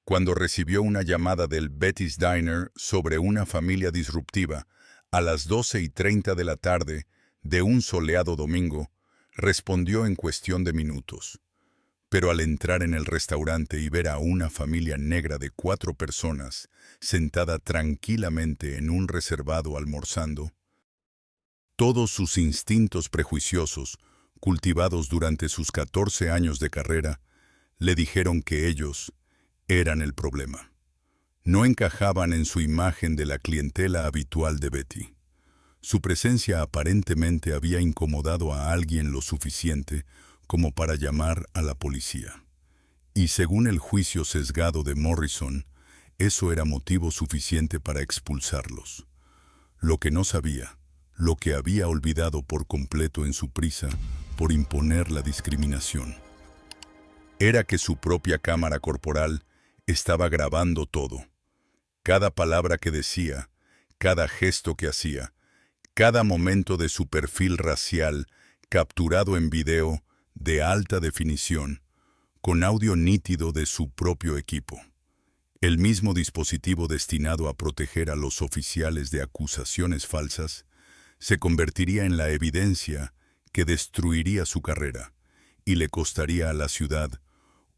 cuando recibió una llamada del Betty's Diner sobre una familia disruptiva a las 12:30 de la tarde de un soleado domingo, respondió en cuestión de minutos. Pero al entrar en el restaurante y ver a una familia negra de 4 personas sentada tranquilamente en un reservado almorzando, todos sus instintos prejuiciosos, cultivados durante sus 14 años de carrera, le dijeron que ellos eran el problema. No encajaban en su imagen de la clientela habitual de Betty. Su presencia aparentemente había incomodado a alguien lo suficiente como para llamar a la policía. Y según el juicio sesgado de Morrison, eso era motivo suficiente para expulsarlos. Lo que no sabía, lo que había olvidado por completo en su prisa por imponer la discriminación, era que su propia cámara corporal estaba grabando todo. Cada palabra que decía, cada gesto que hacía, cada momento de su perfil racial capturado en video de alta definición, con audio nítido de su propio equipo. El mismo dispositivo destinado a proteger a los oficiales de acusaciones falsas se convertiría en la evidencia que destruiría su carrera y le costaría a la ciudad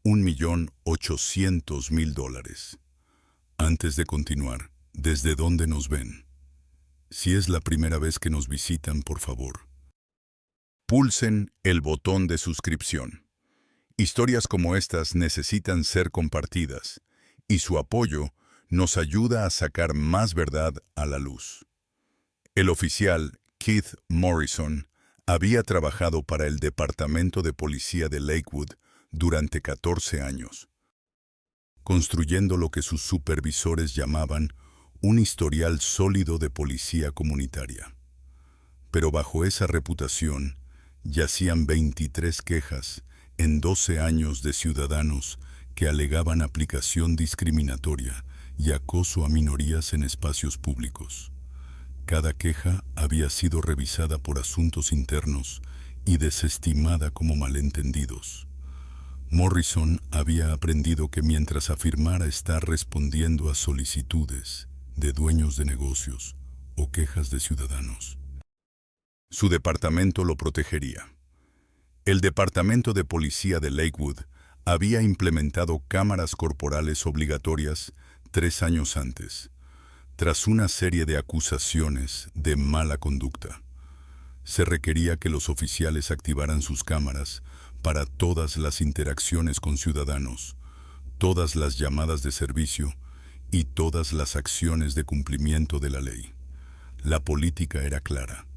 $1.800.000. Antes de continuar, ¿desde dónde nos ven? Si es la primera vez que nos visitan, por favor, pulsen el botón de suscripción. Historias como estas necesitan ser compartidas, y su apoyo nos ayuda a sacar más verdad a la luz. El oficial Keith Morrison había trabajado para el Departamento de Policía de Lakewood durante 14 años, construyendo lo que sus supervisores llamaban un historial sólido de policía comunitaria. Pero bajo esa reputación yacían 23 quejas en 12 años de ciudadanos que alegaban aplicación discriminatoria y acoso a minorías en espacios públicos. Cada queja había sido revisada por asuntos internos y desestimada como malentendidos. Morrison había aprendido que mientras afirmara estar respondiendo a solicitudes de dueños de negocios o quejas de ciudadanos, su departamento lo protegería. El Departamento de Policía de Lakewood había implementado cámaras corporales obligatorias 3 años antes, tras una serie de acusaciones de mala conducta. Se requería que los oficiales activaran sus cámaras para todas las interacciones con ciudadanos, todas las llamadas de servicio y todas las acciones de cumplimiento de la ley. La política era clara.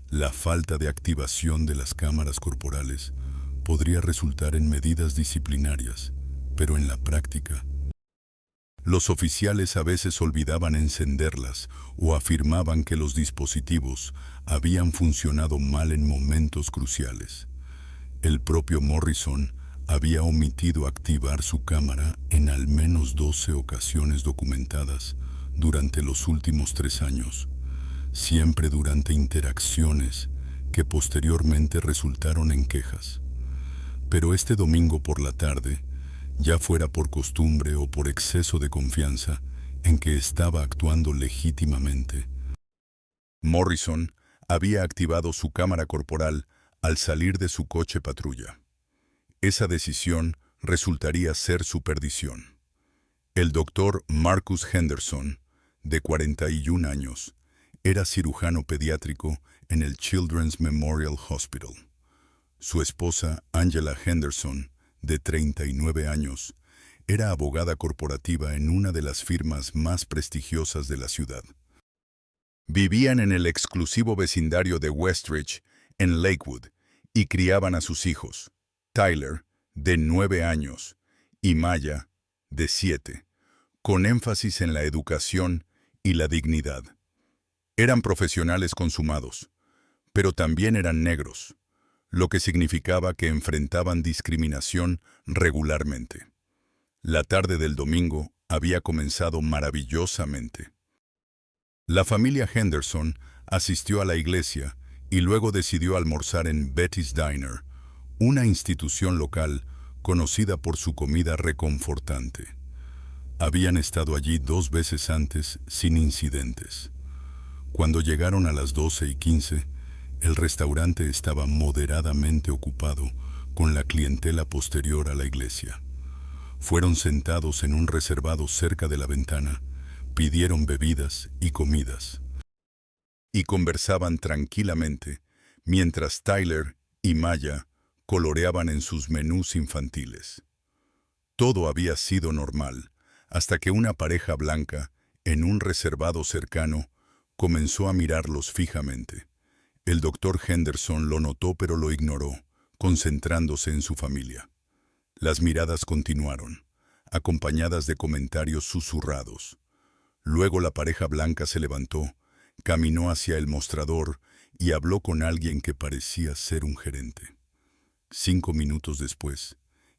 La falta de activación de las cámaras corporales podría resultar en medidas disciplinarias, pero en la práctica, los oficiales a veces olvidaban encenderlas o afirmaban que los dispositivos habían funcionado mal en momentos cruciales. El propio Morrison había omitido activar su cámara en al menos 12 ocasiones documentadas durante los últimos 3 años, siempre durante interacciones que posteriormente resultaron en quejas. Pero este domingo por la tarde, ya fuera por costumbre o por exceso de confianza en que estaba actuando legítimamente, Morrison había activado su cámara corporal al salir de su coche patrulla. Esa decisión resultaría ser su perdición. El doctor Marcus Henderson, de 41 años, era cirujano pediátrico en el Children's Memorial Hospital. Su esposa, Angela Henderson, de 39 años, era abogada corporativa en una de las firmas más prestigiosas de la ciudad. Vivían en el exclusivo vecindario de Westridge, en Lakewood, y criaban a sus hijos, Tyler, de 9 años, y Maya, de 7, con énfasis en la educación y la dignidad. Eran profesionales consumados, pero también eran negros, lo que significaba que enfrentaban discriminación regularmente. La tarde del domingo había comenzado maravillosamente. La familia Henderson asistió a la iglesia y luego decidió almorzar en Betty's Diner, una institución local conocida por su comida reconfortante. Habían estado allí 2 veces antes sin incidentes. Cuando llegaron a las 12:15, el restaurante estaba moderadamente ocupado con la clientela posterior a la iglesia. Fueron sentados en un reservado cerca de la ventana, pidieron bebidas y comidas. Y conversaban tranquilamente, mientras Tyler y Maya coloreaban en sus menús infantiles. Todo había sido normal, hasta que una pareja blanca, en un reservado cercano, comenzó a mirarlos fijamente. El doctor Henderson lo notó pero lo ignoró, concentrándose en su familia. Las miradas continuaron, acompañadas de comentarios susurrados. Luego la pareja blanca se levantó, caminó hacia el mostrador y habló con alguien que parecía ser un gerente. 5 minutos después,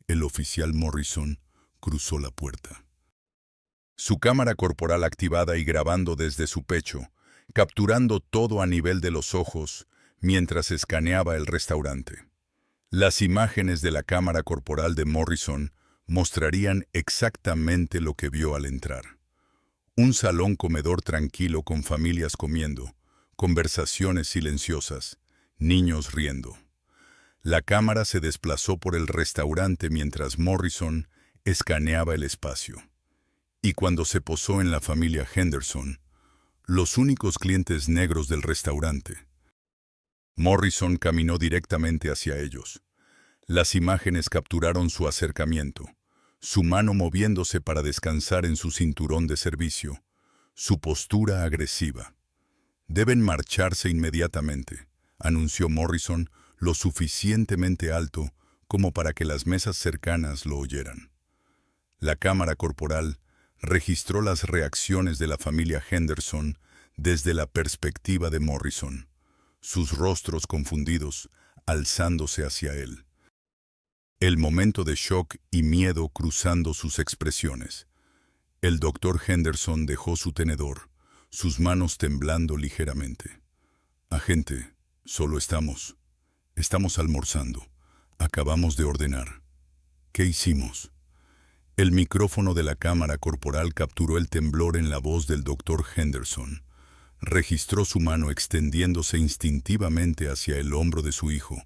el oficial Morrison cruzó la puerta. Su cámara corporal activada y grabando desde su pecho, capturando todo a nivel de los ojos mientras escaneaba el restaurante. Las imágenes de la cámara corporal de Morrison mostrarían exactamente lo que vio al entrar. Un salón comedor tranquilo con familias comiendo, conversaciones silenciosas, niños riendo. La cámara se desplazó por el restaurante mientras Morrison escaneaba el espacio. Y cuando se posó en la familia Henderson, los únicos clientes negros del restaurante, Morrison caminó directamente hacia ellos. Las imágenes capturaron su acercamiento, su mano moviéndose para descansar en su cinturón de servicio, su postura agresiva. «Deben marcharse inmediatamente», anunció Morrison lo suficientemente alto como para que las mesas cercanas lo oyeran. La cámara corporal registró las reacciones de la familia Henderson desde la perspectiva de Morrison, sus rostros confundidos, alzándose hacia él. El momento de shock y miedo cruzando sus expresiones. El doctor Henderson dejó su tenedor, sus manos temblando ligeramente. «Agente, solo estamos almorzando. Acabamos de ordenar». «¿Qué hicimos?». El micrófono de la cámara corporal capturó el temblor en la voz del doctor Henderson. Registró su mano extendiéndose instintivamente hacia el hombro de su hijo,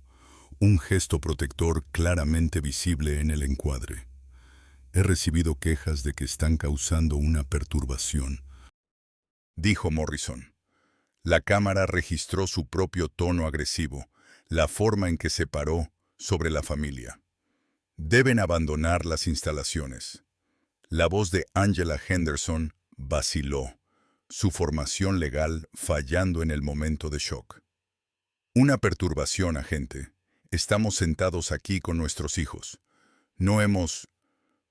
un gesto protector claramente visible en el encuadre. «He recibido quejas de que están causando una perturbación», dijo Morrison. La cámara registró su propio tono agresivo, la forma en que se paró sobre la familia. «Deben abandonar las instalaciones». La voz de Angela Henderson vaciló, su formación legal fallando en el momento de shock. «Una perturbación, agente. Estamos sentados aquí con nuestros hijos.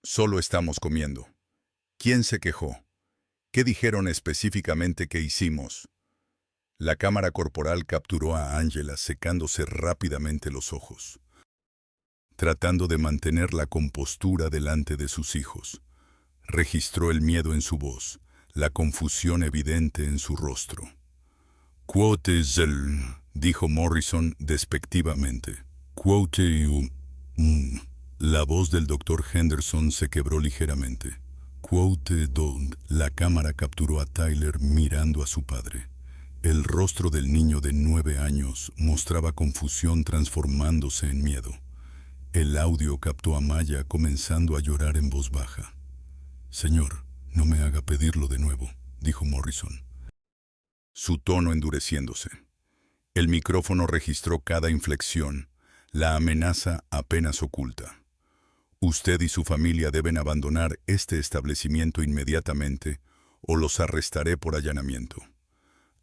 Solo estamos comiendo». «¿Quién se quejó? ¿Qué dijeron específicamente que hicimos?». La cámara corporal capturó a Angela secándose rápidamente los ojos, tratando de mantener la compostura delante de sus hijos. Registró el miedo en su voz, la confusión evidente en su rostro. «Quote dijo Morrison despectivamente. «Quote La voz del doctor Henderson se quebró ligeramente. «Quote don't». La cámara capturó a Tyler mirando a su padre. El rostro del niño de 9 años mostraba confusión transformándose en miedo. El audio captó a Maya comenzando a llorar en voz baja. «Señor, no me haga pedirlo de nuevo», dijo Morrison, su tono endureciéndose. El micrófono registró cada inflexión, la amenaza apenas oculta. «Usted y su familia deben abandonar este establecimiento inmediatamente o los arrestaré por allanamiento».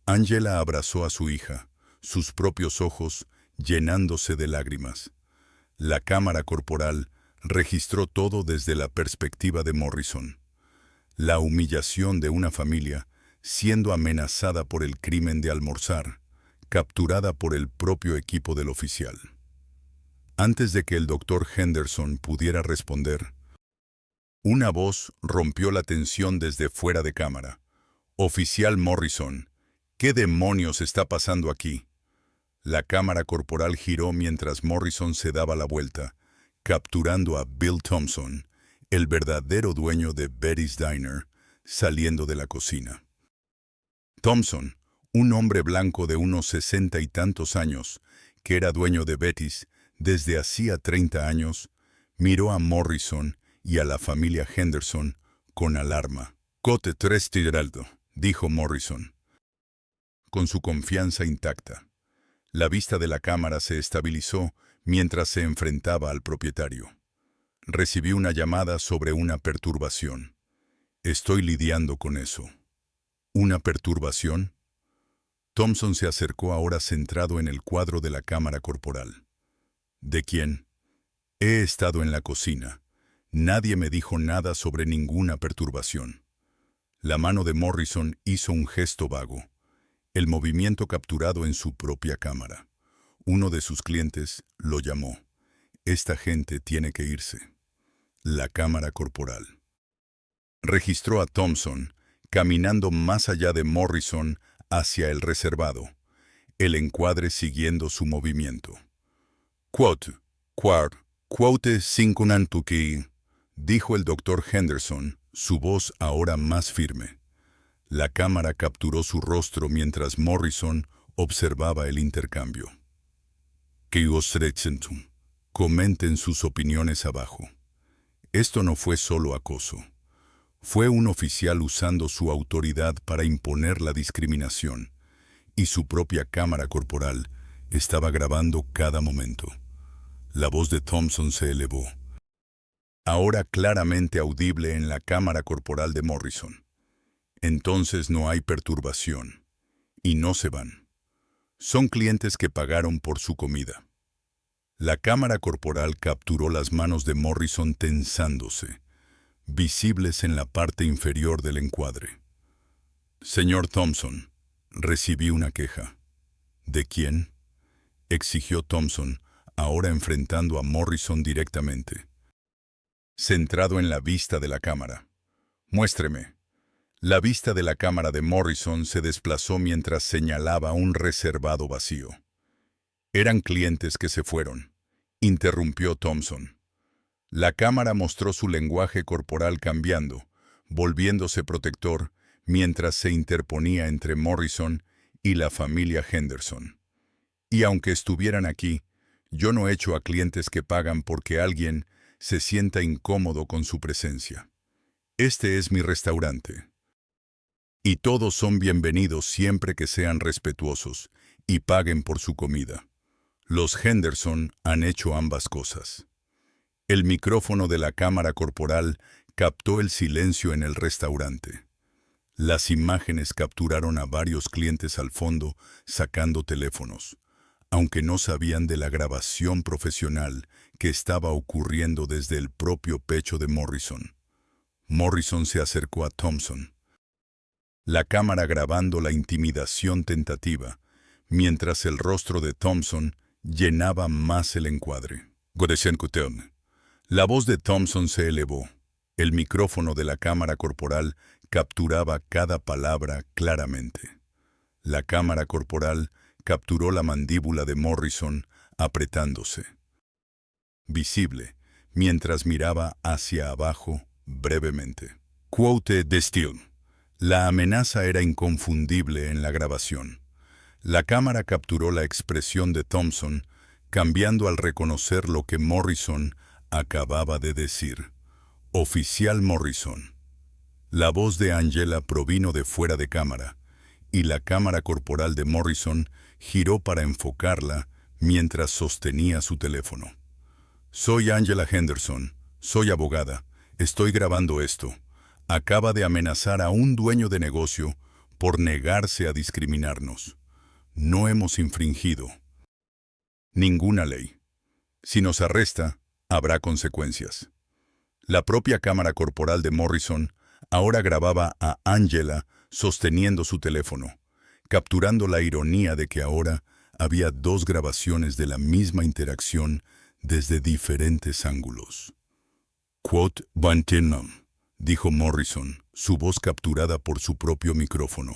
Angela abrazó a su hija, sus propios ojos llenándose de lágrimas. La cámara corporal registró todo desde la perspectiva de Morrison. La humillación de una familia siendo amenazada por el crimen de almorzar, capturada por el propio equipo del oficial. Antes de que el doctor Henderson pudiera responder, una voz rompió la tensión desde fuera de cámara. «Oficial Morrison, ¿qué demonios está pasando aquí?». La cámara corporal giró mientras Morrison se daba la vuelta, capturando a Bill Thompson, el verdadero dueño de Betty's Diner, saliendo de la cocina. Thompson, un hombre blanco de unos 60 y tantos años, que era dueño de Betty's desde hacía 30 años, miró a Morrison y a la familia Henderson con alarma. «Cote tres tiraldo», dijo Morrison, con su confianza intacta. La vista de la cámara se estabilizó mientras se enfrentaba al propietario. Recibí una llamada sobre una perturbación. Estoy lidiando con eso. ¿Una perturbación? Thompson se acercó ahora centrado en el cuadro de la cámara corporal. ¿De quién? He estado en la cocina. Nadie me dijo nada sobre ninguna perturbación. La mano de Morrison hizo un gesto vago. El movimiento capturado en su propia cámara. Uno de sus clientes lo llamó. Esta gente tiene que irse. La cámara corporal. Registró a Thompson, caminando más allá de Morrison hacia el reservado, el encuadre siguiendo su movimiento. «Quote, quart, quote cinquantuki», dijo el doctor Henderson, su voz ahora más firme. La cámara capturó su rostro mientras Morrison observaba el intercambio. «Que os recentum», comenten sus opiniones abajo. Esto no fue solo acoso. Fue un oficial usando su autoridad para imponer la discriminación, y su propia cámara corporal estaba grabando cada momento. La voz de Thompson se elevó, ahora claramente audible en la cámara corporal de Morrison. Entonces no hay perturbación, y no se van. Son clientes que pagaron por su comida. La cámara corporal capturó las manos de Morrison tensándose, visibles en la parte inferior del encuadre. «Señor Thompson», recibí una queja. «¿De quién?», exigió Thompson, ahora enfrentando a Morrison directamente. Centrado en la vista de la cámara. «Muéstreme». La vista de la cámara de Morrison se desplazó mientras señalaba un reservado vacío. «Eran clientes que se fueron», interrumpió Thompson. La cámara mostró su lenguaje corporal cambiando, volviéndose protector, mientras se interponía entre Morrison y la familia Henderson. «Y aunque estuvieran aquí, yo no echo a clientes que pagan porque alguien se sienta incómodo con su presencia. Este es mi restaurante. Y todos son bienvenidos siempre que sean respetuosos y paguen por su comida. Los Henderson han hecho ambas cosas». El micrófono de la cámara corporal captó el silencio en el restaurante. Las imágenes capturaron a varios clientes al fondo sacando teléfonos, aunque no sabían de la grabación profesional que estaba ocurriendo desde el propio pecho de Morrison. Morrison se acercó a Thompson. La cámara grabando la intimidación tentativa, mientras el rostro de Thompson llenaba más el encuadre. La voz de Thompson se elevó. El micrófono de la cámara corporal capturaba cada palabra claramente. La cámara corporal capturó la mandíbula de Morrison apretándose. Visible, mientras miraba hacia abajo brevemente. «Quote destil». La amenaza era inconfundible en la grabación. La cámara capturó la expresión de Thompson, cambiando al reconocer lo que Morrison acababa de decir. «Oficial Morrison». La voz de Angela provino de fuera de cámara, y la cámara corporal de Morrison giró para enfocarla mientras sostenía su teléfono. «Soy Angela Henderson, soy abogada, estoy grabando esto. Acaba de amenazar a un dueño de negocio por negarse a discriminarnos. No hemos infringido ninguna ley. Si nos arresta, habrá consecuencias». La propia cámara corporal de Morrison ahora grababa a Angela sosteniendo su teléfono, capturando la ironía de que ahora había dos grabaciones de la misma interacción desde diferentes ángulos. «Quote Bantinum», dijo Morrison, su voz capturada por su propio micrófono.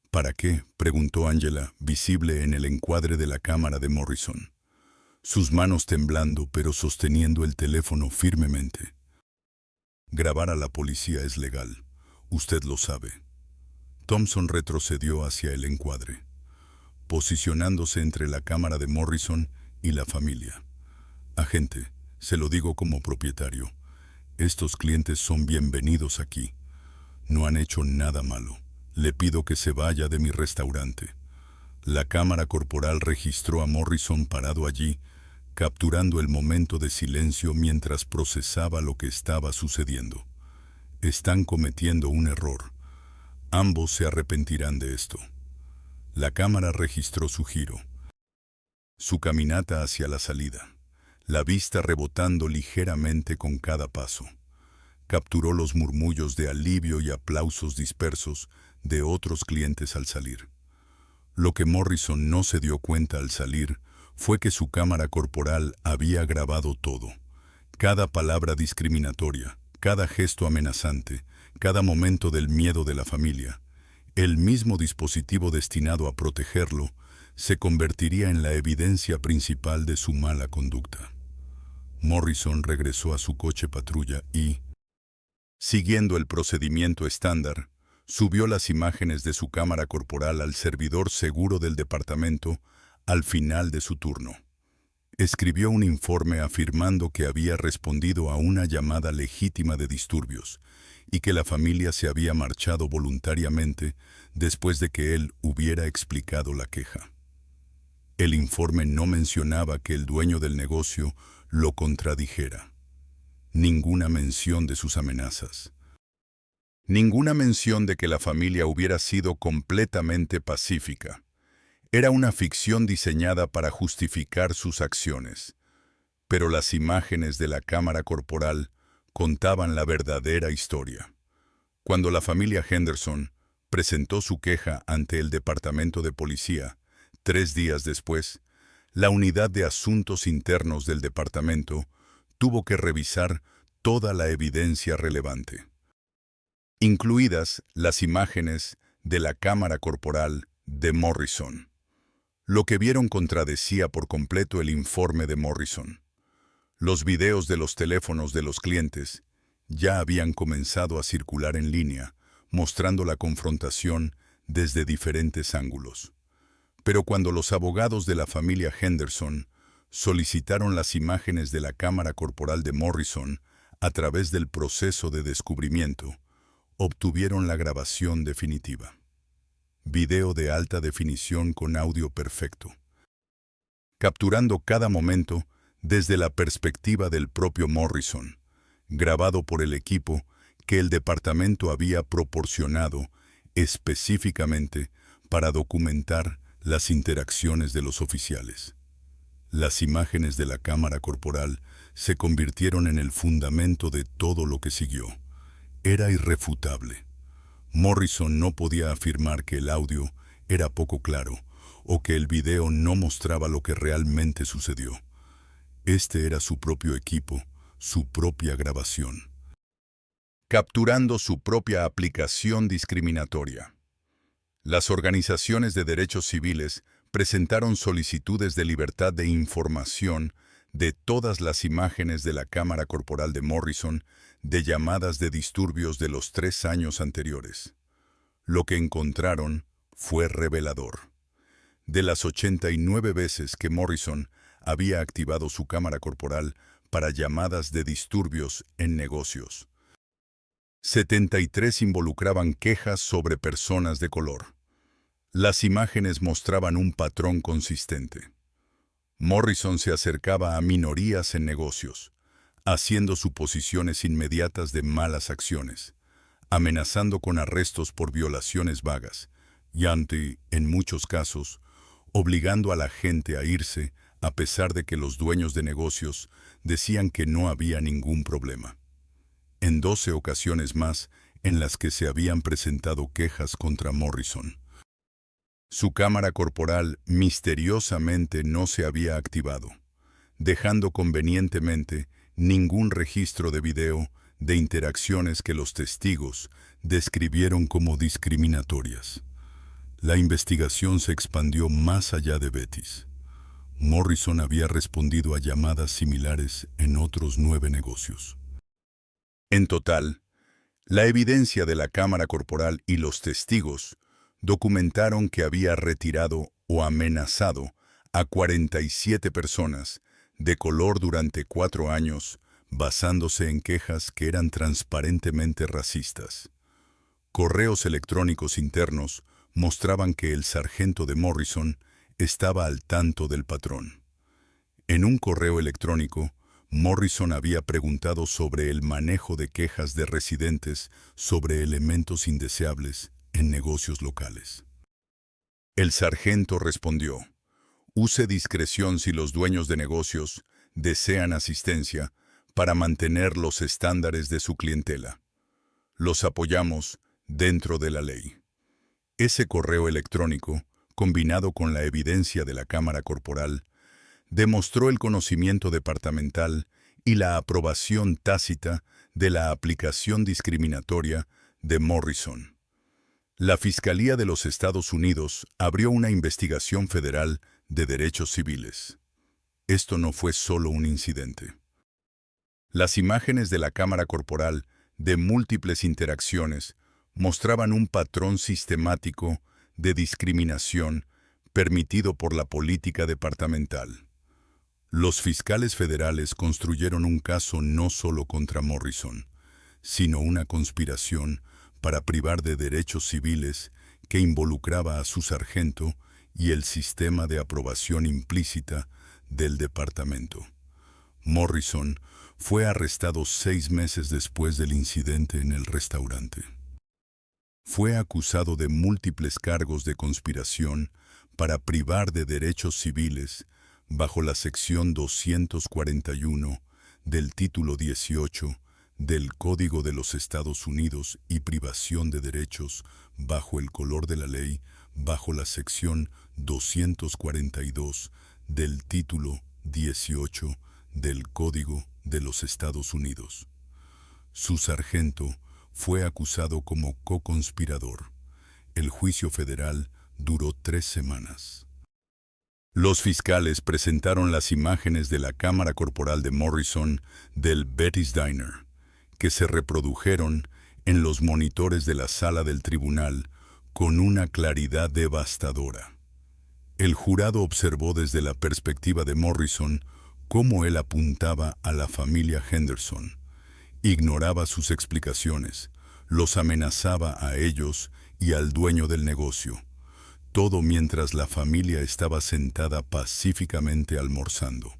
«¿Para qué?», preguntó Angela, visible en el encuadre de la cámara de Morrison. Sus manos temblando pero sosteniendo el teléfono firmemente. Grabar a la policía es legal. Usted lo sabe. Thompson retrocedió hacia el encuadre, posicionándose entre la cámara de Morrison y la familia. Agente, se lo digo como propietario. Estos clientes son bienvenidos aquí. No han hecho nada malo. Le pido que se vaya de mi restaurante. La cámara corporal registró a Morrison parado allí, capturando el momento de silencio mientras procesaba lo que estaba sucediendo. Están cometiendo un error. Ambos se arrepentirán de esto. La cámara registró su giro, su caminata hacia la salida, la vista rebotando ligeramente con cada paso. Capturó los murmullos de alivio y aplausos dispersos de otros clientes al salir. Lo que Morrison no se dio cuenta al salir fue que su cámara corporal había grabado todo. Cada palabra discriminatoria, cada gesto amenazante, cada momento del miedo de la familia. El mismo dispositivo destinado a protegerlo se convertiría en la evidencia principal de su mala conducta. Morrison regresó a su coche patrulla y, siguiendo el procedimiento estándar, subió las imágenes de su cámara corporal al servidor seguro del departamento al final de su turno. Escribió un informe afirmando que había respondido a una llamada legítima de disturbios y que la familia se había marchado voluntariamente después de que él hubiera explicado la queja. El informe no mencionaba que el dueño del negocio lo contradijera. Ninguna mención de sus amenazas. Ninguna mención de que la familia hubiera sido completamente pacífica. Era una ficción diseñada para justificar sus acciones. Pero las imágenes de la cámara corporal contaban la verdadera historia. Cuando la familia Henderson presentó su queja ante el Departamento de Policía, 3 días después, la Unidad de Asuntos Internos del departamento tuvo que revisar toda la evidencia relevante, incluidas las imágenes de la cámara corporal de Morrison. Lo que vieron contradecía por completo el informe de Morrison. Los videos de los teléfonos de los clientes ya habían comenzado a circular en línea, mostrando la confrontación desde diferentes ángulos. Pero cuando los abogados de la familia Henderson solicitaron las imágenes de la cámara corporal de Morrison a través del proceso de descubrimiento, obtuvieron la grabación definitiva. Video de alta definición con audio perfecto, capturando cada momento desde la perspectiva del propio Morrison, grabado por el equipo que el departamento había proporcionado específicamente para documentar las interacciones de los oficiales. Las imágenes de la cámara corporal se convirtieron en el fundamento de todo lo que siguió. Era irrefutable. Morrison no podía afirmar que el audio era poco claro o que el video no mostraba lo que realmente sucedió. Este era su propio equipo, su propia grabación, capturando su propia aplicación discriminatoria. Las organizaciones de derechos civiles presentaron solicitudes de libertad de información de todas las imágenes de la cámara corporal de Morrison de llamadas de disturbios de los 3 años anteriores. Lo que encontraron fue revelador. De las 89 veces que Morrison había activado su cámara corporal para llamadas de disturbios en negocios, 73 involucraban quejas sobre personas de color. Las imágenes mostraban un patrón consistente. Morrison se acercaba a minorías en negocios, haciendo suposiciones inmediatas de malas acciones, amenazando con arrestos por violaciones vagas, y en muchos casos, obligando a la gente a irse a pesar de que los dueños de negocios decían que no había ningún problema. En 12 ocasiones más en las que se habían presentado quejas contra Morrison, su cámara corporal misteriosamente no se había activado, dejando convenientemente ningún registro de video de interacciones que los testigos describieron como discriminatorias. La investigación se expandió más allá de Betis. Morrison había respondido a llamadas similares en otros 9 negocios. En total, la evidencia de la cámara corporal y los testigos documentaron que había retirado o amenazado a 47 personas de color durante 4 años, basándose en quejas que eran transparentemente racistas. Correos electrónicos internos mostraban que el sargento de Morrison estaba al tanto del patrón. En un correo electrónico, Morrison había preguntado sobre el manejo de quejas de residentes sobre elementos indeseables en negocios locales. El sargento respondió: use discreción si los dueños de negocios desean asistencia para mantener los estándares de su clientela. Los apoyamos dentro de la ley. Ese correo electrónico, combinado con la evidencia de la cámara corporal, demostró el conocimiento departamental y la aprobación tácita de la aplicación discriminatoria de Morrison. La Fiscalía de los Estados Unidos abrió una investigación federal de derechos civiles. Esto no fue solo un incidente. Las imágenes de la cámara corporal de múltiples interacciones mostraban un patrón sistemático de discriminación permitido por la política departamental. Los fiscales federales construyeron un caso no solo contra Morrison, sino una conspiración para privar de derechos civiles que involucraba a su sargento y el sistema de aprobación implícita del departamento. Morrison fue arrestado 6 meses después del incidente en el restaurante. Fue acusado de múltiples cargos de conspiración para privar de derechos civiles bajo la sección 241 del título 18 del Código de los Estados Unidos y privación de derechos bajo el color de la ley bajo la sección 242 del título 18 del Código de los Estados Unidos. Su sargento fue acusado como co-conspirador. El juicio federal duró 3 semanas. Los fiscales presentaron las imágenes de la cámara corporal de Morrison del Betty's Diner, que se reprodujeron en los monitores de la sala del tribunal con una claridad devastadora. El jurado observó desde la perspectiva de Morrison cómo él apuntaba a la familia Henderson, ignoraba sus explicaciones, los amenazaba a ellos y al dueño del negocio, todo mientras la familia estaba sentada pacíficamente almorzando.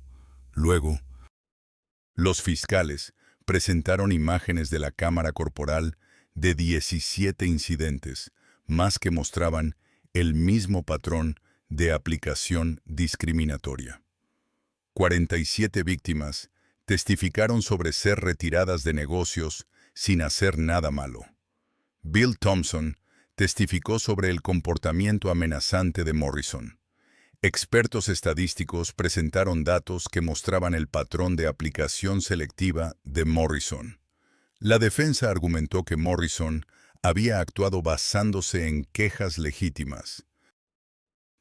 Luego, los fiscales presentaron imágenes de la cámara corporal de 17 incidentes, más que mostraban el mismo patrón de aplicación discriminatoria. 47 víctimas testificaron sobre ser retiradas de negocios sin hacer nada malo. Bill Thompson testificó sobre el comportamiento amenazante de Morrison. Expertos estadísticos presentaron datos que mostraban el patrón de aplicación selectiva de Morrison. La defensa argumentó que Morrison había actuado basándose en quejas legítimas.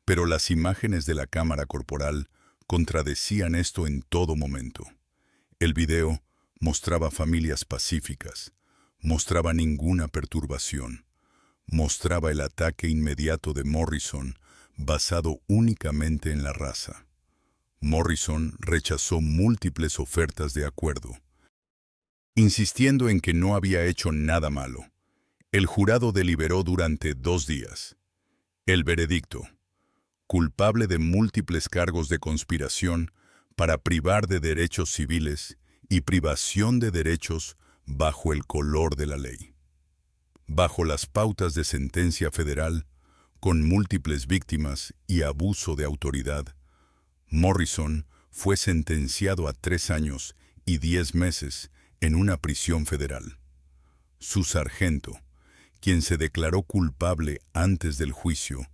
Pero las imágenes de la cámara corporal contradecían esto en todo momento. El video mostraba familias pacíficas, mostraba ninguna perturbación, mostraba el ataque inmediato de Morrison basado únicamente en la raza. Morrison rechazó múltiples ofertas de acuerdo, insistiendo en que no había hecho nada malo. El jurado deliberó durante 2 días. El veredicto: culpable de múltiples cargos de conspiración para privar de derechos civiles y privación de derechos bajo el color de la ley. Bajo las pautas de sentencia federal, con múltiples víctimas y abuso de autoridad, Morrison fue sentenciado a 3 años y 10 meses en una prisión federal. Su sargento, quien se declaró culpable antes del juicio,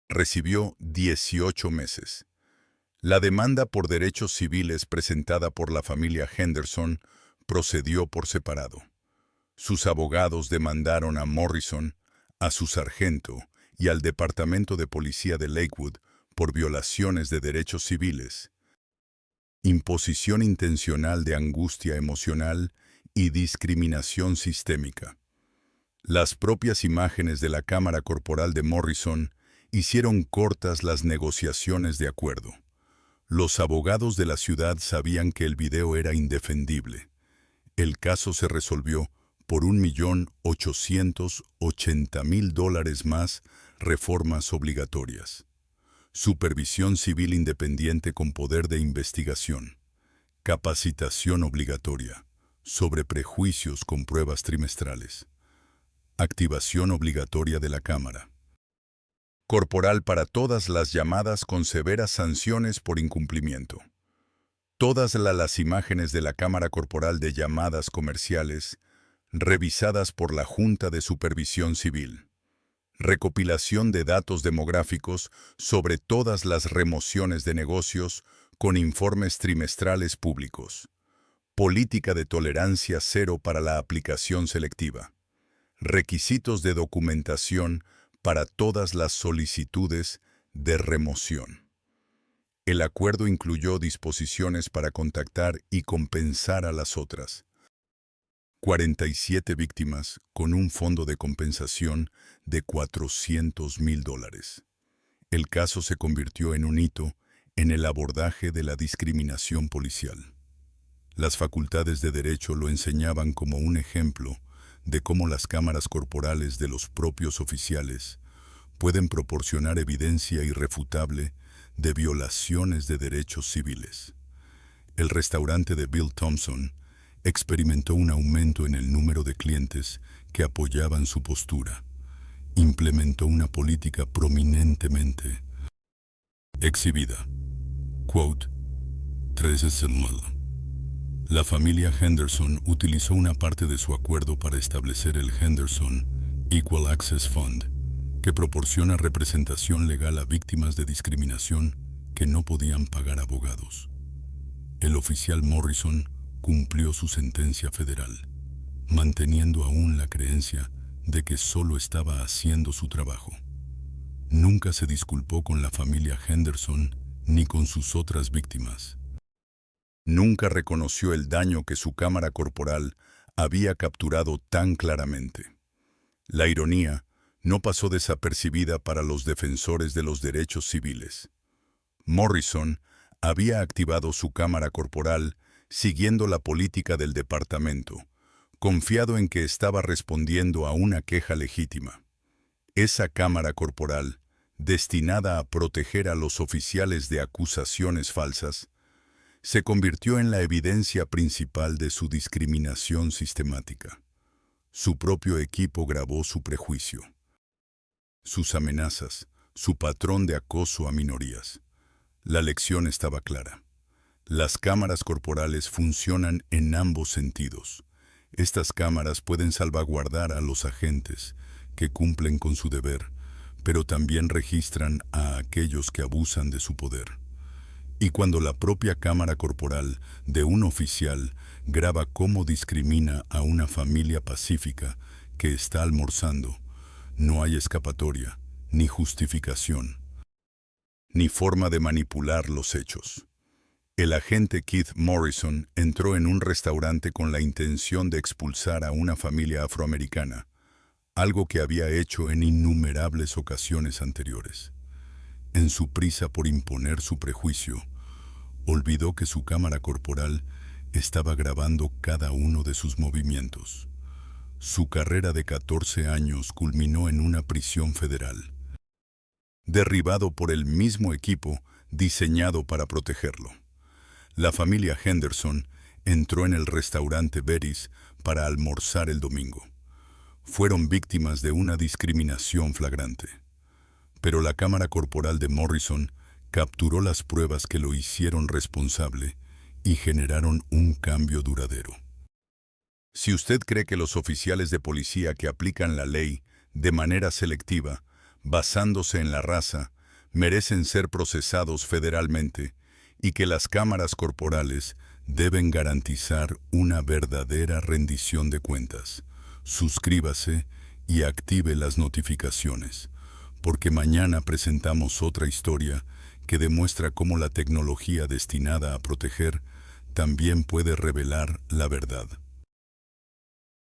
recibió 18 meses. La demanda por derechos civiles presentada por la familia Henderson procedió por separado. Sus abogados demandaron a Morrison, a su sargento y al Departamento de Policía de Lakewood por violaciones de derechos civiles, imposición intencional de angustia emocional y discriminación sistémica. Las propias imágenes de la cámara corporal de Morrison hicieron cortas las negociaciones de acuerdo. Los abogados de la ciudad sabían que el video era indefendible. El caso se resolvió por $1.880.000 más reformas obligatorias. Supervisión civil independiente con poder de investigación. Capacitación obligatoria. Sobre prejuicios con pruebas trimestrales. Activación obligatoria de la Cámara Corporal para todas las llamadas con severas sanciones por incumplimiento. Todas las imágenes de la Cámara Corporal de llamadas comerciales revisadas por la Junta de Supervisión Civil. Recopilación de datos demográficos sobre todas las remociones de negocios con informes trimestrales públicos. Política de tolerancia cero para la aplicación selectiva. Requisitos de documentación para todas las solicitudes de remoción. El acuerdo incluyó disposiciones para contactar y compensar a las otras 47 víctimas con un fondo de compensación de $400.000. El caso se convirtió en un hito en el abordaje de la discriminación policial. Las facultades de derecho lo enseñaban como un ejemplo de cómo las cámaras corporales de los propios oficiales pueden proporcionar evidencia irrefutable de violaciones de derechos civiles. El restaurante de Bill Thompson experimentó un aumento en el número de clientes que apoyaban su postura. Implementó una política prominentemente exhibida. Quote, 13 Selmal. La familia Henderson utilizó una parte de su acuerdo para establecer el Henderson Equal Access Fund, que proporciona representación legal a víctimas de discriminación que no podían pagar abogados. El oficial Morrison cumplió su sentencia federal, manteniendo aún la creencia de que solo estaba haciendo su trabajo. Nunca se disculpó con la familia Henderson ni con sus otras víctimas. Nunca reconoció el daño que su cámara corporal había capturado tan claramente. La ironía no pasó desapercibida para los defensores de los derechos civiles. Morrison había activado su cámara corporal siguiendo la política del departamento, confiado en que estaba respondiendo a una queja legítima. Esa cámara corporal, destinada a proteger a los oficiales de acusaciones falsas, se convirtió en la evidencia principal de su discriminación sistemática. Su propio equipo grabó su prejuicio, sus amenazas, su patrón de acoso a minorías. La lección estaba clara. Las cámaras corporales funcionan en ambos sentidos. Estas cámaras pueden salvaguardar a los agentes que cumplen con su deber, pero también registran a aquellos que abusan de su poder. Y cuando la propia cámara corporal de un oficial graba cómo discrimina a una familia pacífica que está almorzando, no hay escapatoria, ni justificación, ni forma de manipular los hechos. El agente Keith Morrison entró en un restaurante con la intención de expulsar a una familia afroamericana, algo que había hecho en innumerables ocasiones anteriores. En su prisa por imponer su prejuicio, olvidó que su cámara corporal estaba grabando cada uno de sus movimientos. Su carrera de 14 años culminó en una prisión federal, derribado por el mismo equipo diseñado para protegerlo. La familia Henderson entró en el restaurante Betty's para almorzar el domingo. Fueron víctimas de una discriminación flagrante. Pero la cámara corporal de Morrison capturó las pruebas que lo hicieron responsable y generaron un cambio duradero. Si usted cree que los oficiales de policía que aplican la ley de manera selectiva, basándose en la raza, merecen ser procesados federalmente y que las cámaras corporales deben garantizar una verdadera rendición de cuentas, suscríbase y active las notificaciones, porque mañana presentamos otra historia que demuestra cómo la tecnología destinada a proteger también puede revelar la verdad.